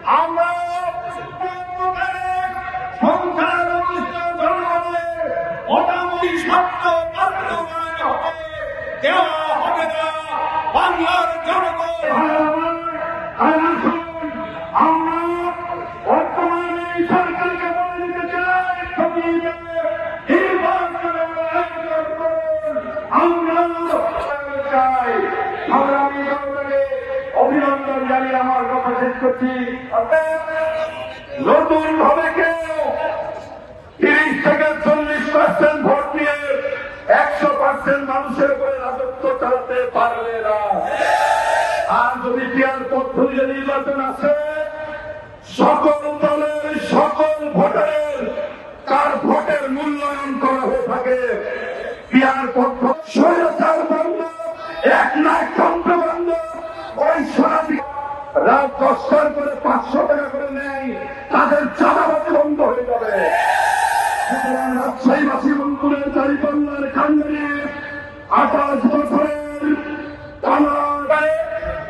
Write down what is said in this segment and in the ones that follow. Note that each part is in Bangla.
আমরা বাংলার জনগণ আমরা বর্তমানে সরকারকে বলে দিতে চাই আমরা অভিনন্দন জানিয়ে আমার কথা শেষ করছি। নতুন ভাবে কেউ 30 থেকে 40% ভোট নিয়ে 100% মানুষের উপরে রাজত্ব চালাতে পারবে না। আর যদি পিয়ার পদ্ধতিতে নির্বাচন আছে, সকল দলের সকল ভোটারের তার ভোটের মূল্যায়ন করা হয়ে থাকে। পিয়ার পদ্ধতি স্বৈরাচার বন্ধ, এক লাখ তন্ত্র বন্ধ, ওই সোনালী রাত 10টার করে 500 টাকা করে নেয়, তাদের চাঁদাবাজি বন্ধ হয়ে যাবে। রাজশাহীবাসী রংপুরের চারিপাল্লার কান্দারে 28 বছরের টানা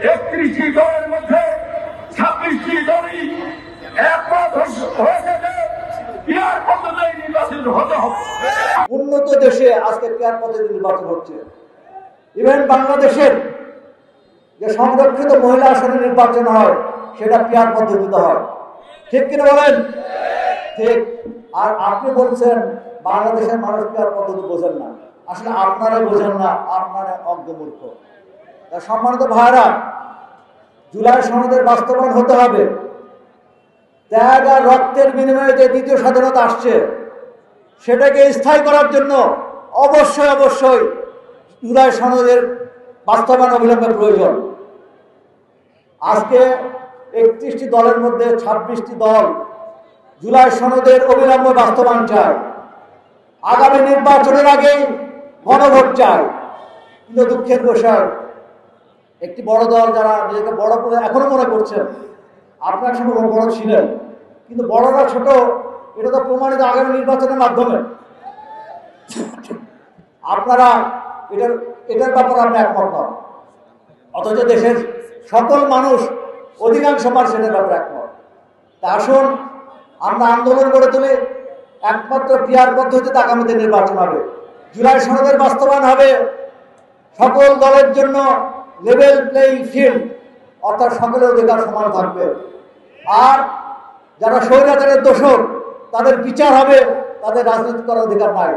31টি দলের মধ্যে 26টি দলই একমত হয়েছে যে পিয়ার পদ্ধতিতে নির্বাচন হতে হবে। উন্নত দেশে আজকে পিয়ার পদ্ধতি নির্বাচন হচ্ছে। ইভেন বাংলাদেশের যে সংরক্ষিত মহিলা আসনে নির্বাচন হয় সেটা পিয়ার পদ্ধতিতে হয়। ঠিক কিনা বলেন? ঠিক। আর আপনি বলছেন বাংলাদেশের মানুষ পিয়ার পদ্ধতি বোঝেন না। আসলে আপনারা বোঝেন না, আপনারা অজ্ঞমূর্খ। সম্মানিত ভাইরা, জুলাই সনদের বাস্তবায়ন হতে হবে। ত্যাগ আর রক্তের বিনিময়ে যে দ্বিতীয় স্বাধীনতা আসছে সেটাকে স্থায়ী করার জন্য অবশ্যই জুলাই সনদের বাস্তবায়ন অবিলম্বে প্রয়োজন। আজকে 31টি দলের মধ্যে 26টি দল জুলাই সনদের অবিলম্বে বাস্তবায়ন চায়। আগামী নির্বাচনের আগেই গণভোট চায়। কিন্তু দুঃখের বিষয়, একটি বড় দল যারা নিজেকে বড় করে এখনো মনে করছেন, আপনার সঙ্গে বড় ছিলেন, কিন্তু বড়রা ছোট এটা তো প্রমাণিত আগামী নির্বাচনের মাধ্যমে। আপনারা এটার ব্যাপারে আপনি একমত নন, অথচ দেশের সকল মানুষ অধিকাংশ মানুষ এটার ব্যাপারে একমত। তা আসুন আমরা আন্দোলন গড়ে তুলে একমাত্র পিয়ার পদ্ধতিতে আগামীতে নির্বাচন হবে। জুলাই সনদের বাস্তবায়ন হবে, সকল দলের জন্য লেভেল প্লেইং ফিল্ড, অর্থাৎ সকলের অধিকার সমান থাকবে। আর যারা স্বৈরাচারের দোষর তাদের বিচার হবে, তাদের রাজনীতি করার অধিকার নাই।